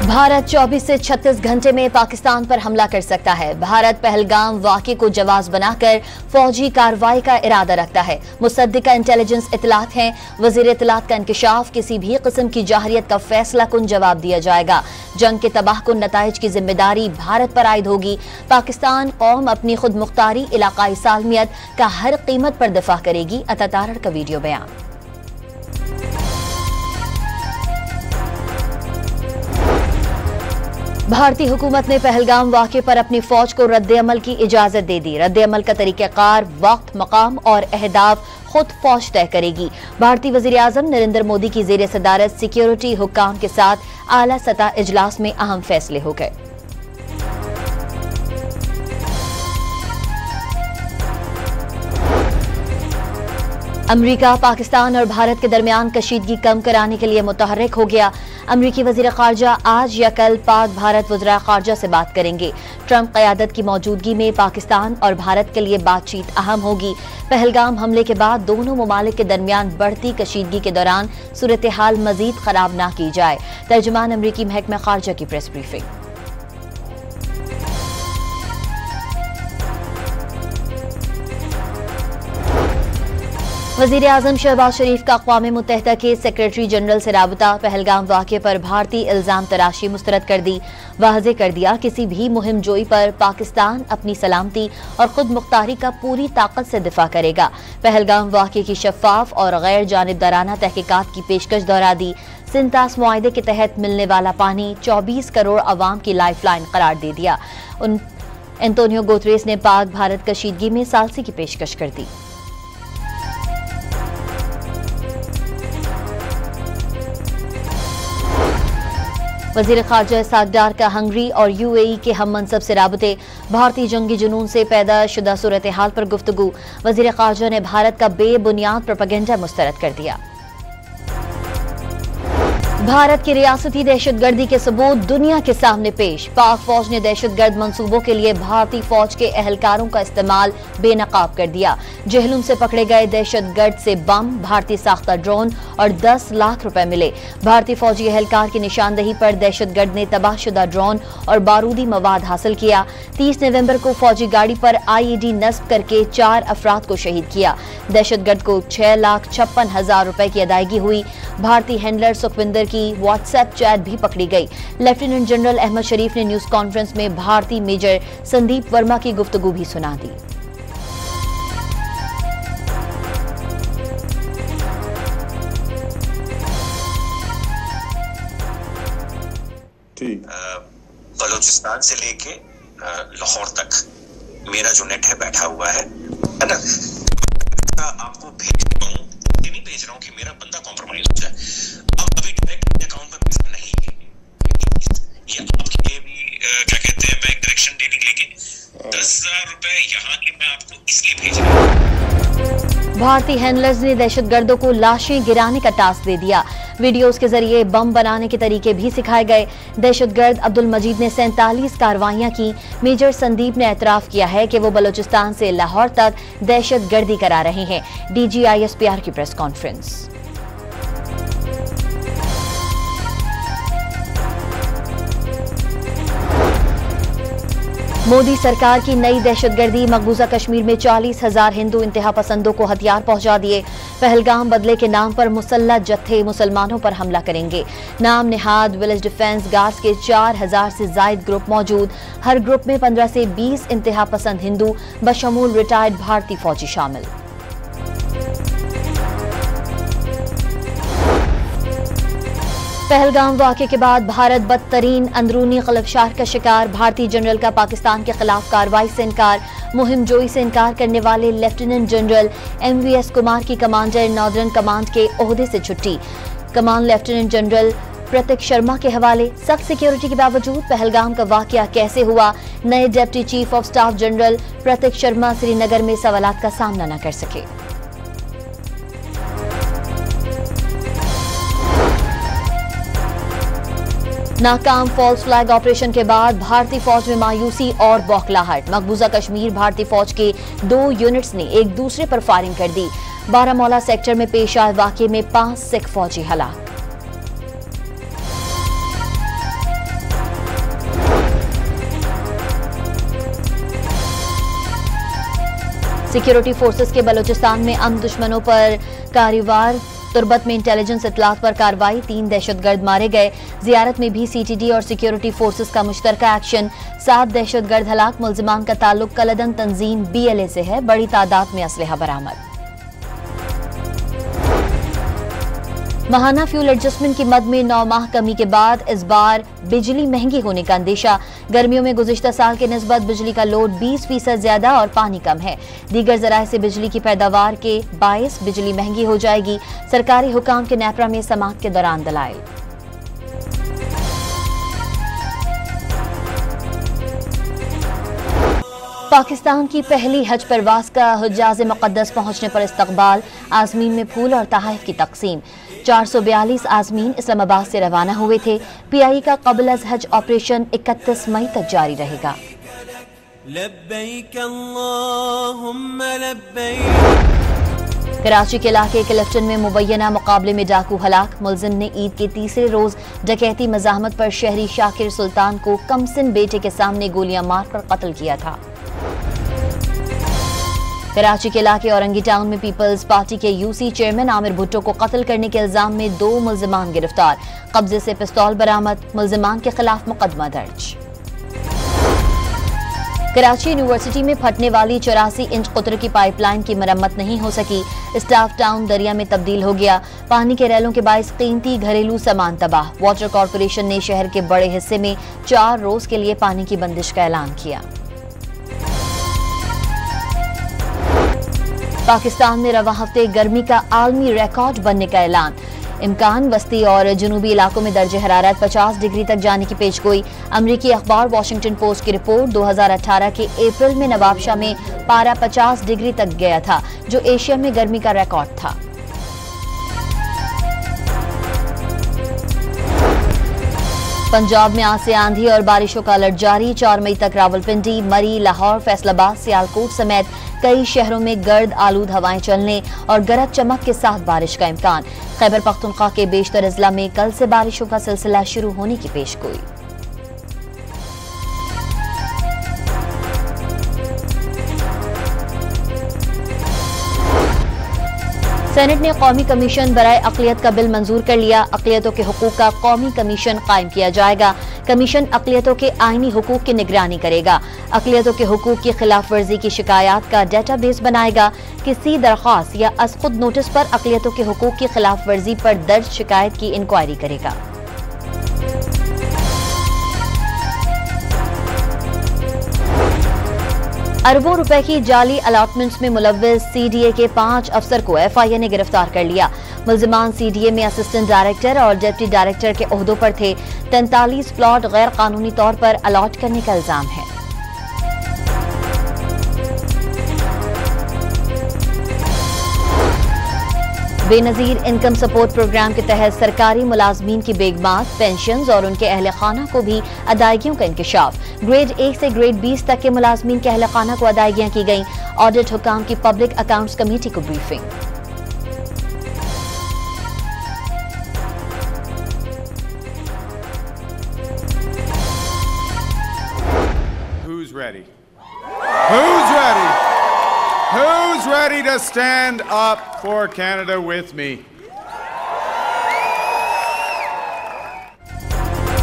भारत 24 से 36 घंटे में पाकिस्तान पर हमला कर सकता है। भारत पहलगाम वाक़े को जवाब बनाकर फौजी कार्रवाई का इरादा रखता है। मुसद्दिका इंटेलिजेंस इतलात हैं। वज़ीर इतलात का इंकशाफ किसी भी किस्म की जाहिरियत का फैसला कुन जवाब दिया जाएगा। जंग के तबाहकुन नताइज की जिम्मेदारी भारत पर आयद होगी। पाकिस्तान कौम अपनी खुद मुख्तारी इलाकाई सालमियत का हर कीमत पर दिफा करेगी। अता तारड़ का वीडियो बयान। भारतीय हुकूमत ने पहलगाम वाक़े पर अपनी फौज को रद्द-ए-अमल की इजाजत दे दी। रद्द-ए-अमल का तरीक़ाकार, वक्त, मकाम और अहदाफ खुद फौज तय करेगी। भारतीय वज़ीर-ए-आज़म नरेंद्र मोदी की ज़ेर सदारत सिक्योरिटी हुक्काम के साथ आला सतह इजलास में अहम फैसले हो गए। अमरीका, पाकिस्तान और भारत के दरमियान कशीदगी कम कराने के लिए मुतहर्रिक हो गया। अमरीकी वज़ीर ख़ारजा आज या कल पाक भारत वज़ीर ख़ारजा से बात करेंगे। ट्रंप क़यादत की मौजूदगी में पाकिस्तान और भारत के लिए बातचीत अहम होगी। पहलगाम हमले के बाद दोनों ममालिक के दरमियान बढ़ती कशीदगी के दौरान सूरत हाल मजीद खराब न की जाए। तर्जुमान अमरीकी महकमा ख़ारजा की प्रेस ब्रीफिंग। वज़ीर-ए-आज़म शहबाज शरीफ का अक़वाम मुत्तहिदा के सेक्रेटरी जनरल से राबता। पहलगाम वाक़े पर भारतीय इल्ज़ाम तराशी मुस्तरद कर दी। वाज़े कर दिया किसी भी मुहिम जोई पर पाकिस्तान अपनी सलामती और खुद मुख्तारी का पूरी ताकत से दिफा करेगा। पहलगाम वाक़े की शफ़ाफ और गैर जानिबदाराना तहक़ीक़ात की पेशकश दोहरा दी। सिंतास मुआहदे के तहत मिलने वाला पानी 24 करोड़ अवाम की लाइफ लाइन करार दे दिया। एंटोनियो गुतेरेस ने पाक भारत कशीदगी में सालसी की पेशकश कर दी। वज़ीर ख़ारजा इसहाक़ डार का हंगरी और UAE के हम मनसब से राबते। भारतीय जंगी जुनून से पैदा शुदा सूरत हाल पर गुफ्तगू। वज़ीर ख़ारजा ने भारत का बेबुनियाद प्रोपेगेंडा मुस्तरद कर दिया। भारत की रियासती दहशतगर्दी के सबूत दुनिया के सामने पेश। पाक फौज ने दहशतगर्द मंसूबों के लिए भारतीय फौज के एहलकारों का इस्तेमाल बेनकाब कर दिया। जहलुम से पकड़े गए दहशतगर्द से बम, भारतीय साख्ता ड्रोन और 10 लाख रुपए मिले। भारतीय फौजी एहलकार की निशानदही पर दहशतगर्द ने तबाहशुदा ड्रोन और बारूदी मवाद हासिल किया। 30 नवंबर को फौजी गाड़ी पर IED नस्ब करके 4 अफराद को शहीद किया। दहशतगर्द को 6,56,000 रुपए की अदायगी हुई। भारतीय हैंडलर सुखविंदर की व्हाट्सएप चैट भी पकड़ी गई। लेफ्टिनेंट जनरल अहमद शरीफ ने न्यूज कॉन्फ्रेंस में भारतीय मेजर संदीप वर्मा की गुफ्तगू भी सुना दी। बलूचिस्तान से लेके लाहौर तक मेरा जो नेट है बैठा हुआ है ना, आपको नहीं भेज रहा हूँ कि मेरा बंदा कॉम्प्रोमाइज हो जाए। अब अभी डायरेक्ट अकाउंट में पैसा नहीं है, ये आपके लिए भी क्या कहते हैं, मैं एक डायरेक्शन देने के लिए 10,000 रुपए यहाँ के मैं आपको इसलिए भेज रहा हूँ। भारतीय हैंडलर्स ने दहशतगर्दों को लाशें गिराने का टास्क दे दिया। वीडियोस के जरिए बम बनाने के तरीके भी सिखाए गए। दहशतगर्द अब्दुल मजीद ने 47 कार्रवाइयां की। मेजर संदीप ने एतराफ किया है कि वो बलूचिस्तान से लाहौर तक दहशतगर्दी करा रहे हैं। DGISPR की प्रेस कॉन्फ्रेंस। मोदी सरकार की नई दहशतगर्दी। मकबूजा कश्मीर में 40,000 हिंदू इंतहा पसंदों को हथियार पहुंचा दिए। पहलगाम बदले के नाम पर मुसल्लह जत्थे मुसलमानों पर हमला करेंगे। नाम निहाद विलेज डिफेंस गार्ड्स के 4,000 से जायद ग्रुप मौजूद। हर ग्रुप में 15 से 20 इंतहा पसंद हिंदू बशमूल रिटायर्ड भारतीय फौजी शामिल। पहलगाम वाक़े के बाद भारत बदतरीन अंदरूनी खलफशार का शिकार। भारतीय जनरल का पाकिस्तान के खिलाफ कार्रवाई से इनकार। मुहिम जोई से इनकार करने वाले लेफ्टिनेंट जनरल MVS कुमार की कमांडर नॉर्दर्न कमांड के ओहदे से छुट्टी। कमान लेफ्टिनेंट जनरल प्रतीक शर्मा के हवाले। सख्त सिक्योरिटी के बावजूद पहलगाम का वाक़या कैसे हुआ? नए deputy chief of staff general Pratik Sharma Srinagar में सवालात का सामना न कर सके। नाकाम फॉल्स फ्लैग ऑपरेशन के बाद भारतीय फौज में मायूसी और बौखलाहट। मकबूजा कश्मीर भारतीय फौज के 2 यूनिट्स ने एक दूसरे पर फायरिंग कर दी। बारामूला सेक्टर में पेश आए वाक़े में 5 सिख फौजी हलाक। सिक्योरिटी फोर्सेस के बलूचिस्तान में अमन दुश्मनों पर कार्यवार। तुर्बत में इंटेलिजेंस इतलात पर कार्रवाई, 3 दहशतगर्द मारे गए। जियारत में भी सीटीडी और सिक्योरिटी फोर्सेस का मुश्तरका एक्शन। 7 दहशतगर्द हलाक। मुल्जिमान का ताल्लुक कलदन तंजीम BLA से है। बड़ी तादाद में असलहा बरामद। माहाना फ्यूल एडजस्टमेंट की मद में 9 माह कमी के बाद इस बार बिजली महंगी होने का अंदेशा। गर्मियों में गुज़िश्ता साल के निस्बत बिजली का लोड 20% ज्यादा और पानी कम है। दीगर ज़राए से बिजली की पैदावार के बायस बिजली महंगी हो जाएगी। सरकारी हुकाम के नेपरा में समाअत के दौरान दलाइल। पाकिस्तान की पहली हज परवाज का हुज्जाज मुक़द्दस पहुंचने पर इस्तकबाल। आज़मीन में फूल और तहाइफ की तकसीम। 442 आज़मीन इस्लामाबाद से रवाना हुए थे। PI का क़ब्ल अज़ हज ऑपरेशन 31 मई तक जारी रहेगा। कराची के इलाके क्लिफ्टन में मुबैना मुकाबले में डाकू हलाक। मुलजिम ने ईद के तीसरे रोज डकैती मज़ाहमत पर शहरी शाकिर सुल्तान को कमसिन बेटे के सामने गोलियां मारकर कत्ल किया था। कराची के इलाके औरंगी टाउन में पीपल्स पार्टी के UC चेयरमैन आमिर भुट्टो को कत्ल करने के इल्जाम में 2 मुल्जिमान गिरफ्तार। कब्जे से पिस्तौल बरामद। मुल्जिमान के खिलाफ मुकदमा दर्ज। कराची यूनिवर्सिटी में फटने वाली 84 इंच कुतर की पाइपलाइन की मरम्मत नहीं हो सकी। स्टाफ टाउन दरिया में तब्दील हो गया। पानी के रैलों के बायस कीमती घरेलू सामान तबाह। वाटर कॉर्पोरेशन ने शहर के बड़े हिस्से में 4 रोज के लिए पानी की बंदिश का ऐलान किया। पाकिस्तान में रवा हफ्ते गर्मी का आलमी रिकॉर्ड बनने का ऐलान। इम्कान वस्ती और जुनूबी इलाकों में दर्जे हरारत 50 डिग्री तक जाने की पेशगोई। अमरीकी अखबार वॉशिंगटन पोस्ट की रिपोर्ट 2018 के अप्रैल में नवाबशाह में पारा 50 डिग्री तक गया था, जो एशिया में गर्मी का रिकॉर्ड था। पंजाब में आज से आंधी और बारिशों का अलर्ट जारी। 4 मई तक रावलपिंडी, मरी, लाहौर, फैसलाबाद, सियालकोट समेत कई शहरों में गर्द आलूद हवाएं चलने और गरज चमक के साथ बारिश का इम्कान। खैबर पख्तूनख्वा के बेशतर अजला में कल से बारिशों का सिलसिला शुरू होने की पेशगोई। सेनेट ने कौमी कमीशन बराए अक़लियत का बिल मंजूर कर लिया। अक़लियतों के हुकूक का कौमी कमीशन कायम किया जाएगा। कमीशन अक़लियतों के आईनी हुकूक की निगरानी करेगा। अक़लियतों के हुकूक की खिलाफ वर्जी की शिकायत का डेटाबेस बनाएगा। किसी दरख्वास्त या अज़-खुद नोटिस पर अक़लियतों के हुकूक की खिलाफ वर्जी पर दर्ज शिकायत की इंक्वायरी करेगा। अरबों रुपए की जाली अलॉटमेंट्स में मुलव्विस CDA के 5 अफसर को FIA ने गिरफ्तार कर लिया। मुल्जिमान CDA में असिस्टेंट डायरेक्टर और डिप्टी डायरेक्टर के ओहदों पर थे। 43 प्लॉट गैर कानूनी तौर पर अलॉट करने का इल्जाम है। बेनजीर इनकम सपोर्ट प्रोग्राम के तहत सरकारी मुलाजमीन की बेगमात, पेंशन और उनके अहल खाना को भी अदायगियों का इंकशाफ। ग्रेड 1 से ग्रेड 20 तक के मुलाजमीन के अहल खाना को अदायगियां की गई। ऑडिट हुकाम की पब्लिक अकाउंट्स कमेटी को briefing. Who's ready? Who's ready? Who's ready to stand up for Canada with me?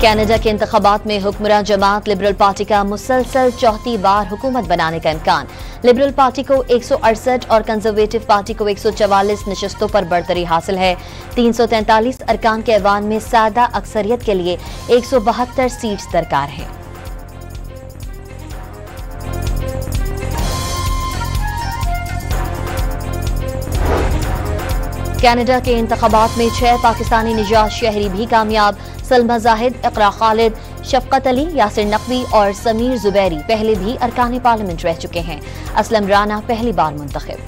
Canada के इंतखाबात में हुक्मरान जमात लिबरल पार्टी का मुसलसल चौथी बार हुकूमत बनाने का इम्कान। लिबरल पार्टी को 168 और कंजर्वेटिव पार्टी को 144 नशस्तों पर बढ़तरी हासिल है। 343 अरकान के ऐवान में सादा अक्सरियत के लिए 172 सीट्स दरकार हैं। कनाडा के इंतखाबात में 6 पाकिस्तानी निजात शहरी भी कामयाब। सलमा जाहिद, इकरा खालिद, शफकत अली, यासिर नकवी और समीर जुबैरी पहले भी अरकान पार्लियामेंट रह चुके हैं। असलम राना पहली बार मुंतखब।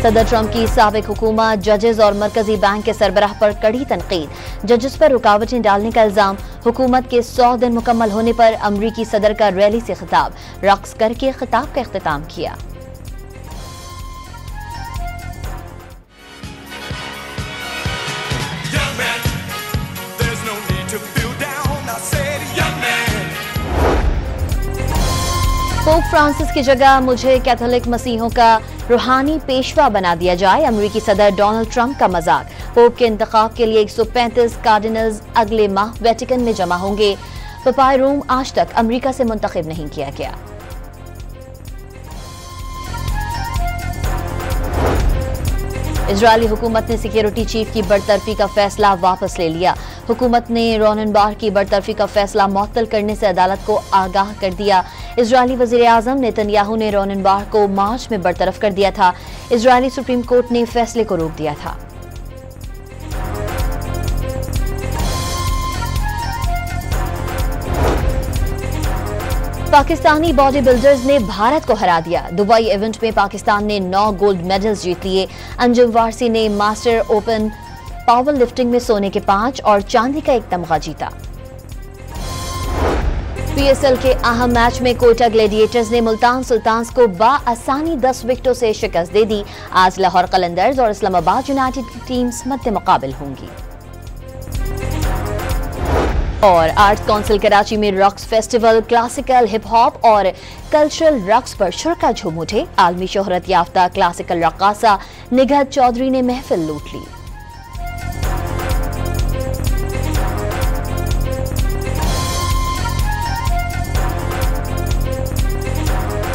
सदर ट्रंप की साबिक हुकूमत जजेस और मरकजी बैंक के सरबराह पर कड़ी तनकीद। जजेस पर रुकावटें डालने का इल्जाम। हुकूमत के 100 दिन मुकम्मल होने पर अमरीकी सदर का रैली से खिताब। रक्स करके खिताब का इख्तिताम किया। पोप फ्रांसिस की जगह मुझे कैथोलिक मसीहों का रूहानी पेशवा बना दिया जाए, अमेरिकी सदर डोनाल्ड ट्रंप का मजाक। पोप के इंतखाब के लिए 135 कार्डिनल्स अगले माह वेटिकन में जमा होंगे। पपाई रूम आज तक अमेरिका से मुंतखब नहीं किया गया। इजरायली हुकूमत ने सिक्योरिटी चीफ की बरतरफी का फैसला वापस ले लिया। हुकूमत ने रोनन बार की बरतरफी का फैसला मुअत्तल करने से अदालत को आगाह कर दिया। इजरायली वजीर आजम नेतन्याहू ने रोनन बार को मार्च में बरतरफ कर दिया था। इजरायली सुप्रीम कोर्ट ने फैसले को रोक दिया था। पाकिस्तानी बॉडी बिल्डर्स ने भारत को हरा दिया। दुबई इवेंट में पाकिस्तान ने 9 गोल्ड मेडल्स जीत लिए। अंजुम वारसी ने मास्टर ओपन पावर लिफ्टिंग में सोने के 5 और चांदी का 1 तमगा जीता। पीएसएल के अहम मैच में कोटा ग्लैडिएटर्स ने मुल्तान सुल्तान्स को बाआसानी 10 विकेटों से शिकस्त दे दी। आज लाहौर कलंदर्स और इस्लामाबाद यूनाइटेड की टीम्स मद्दे मुकाबिल होंगी। और आर्ट्स काउंसिल कराची में rocks festival, classical, hip hop और कल्चरल रक्स पर शुरका झूम उठे। आलमी शोहरत याफ्ता क्लासिकल रक्कासा निगहत चौधरी ने महफिल लूट ली।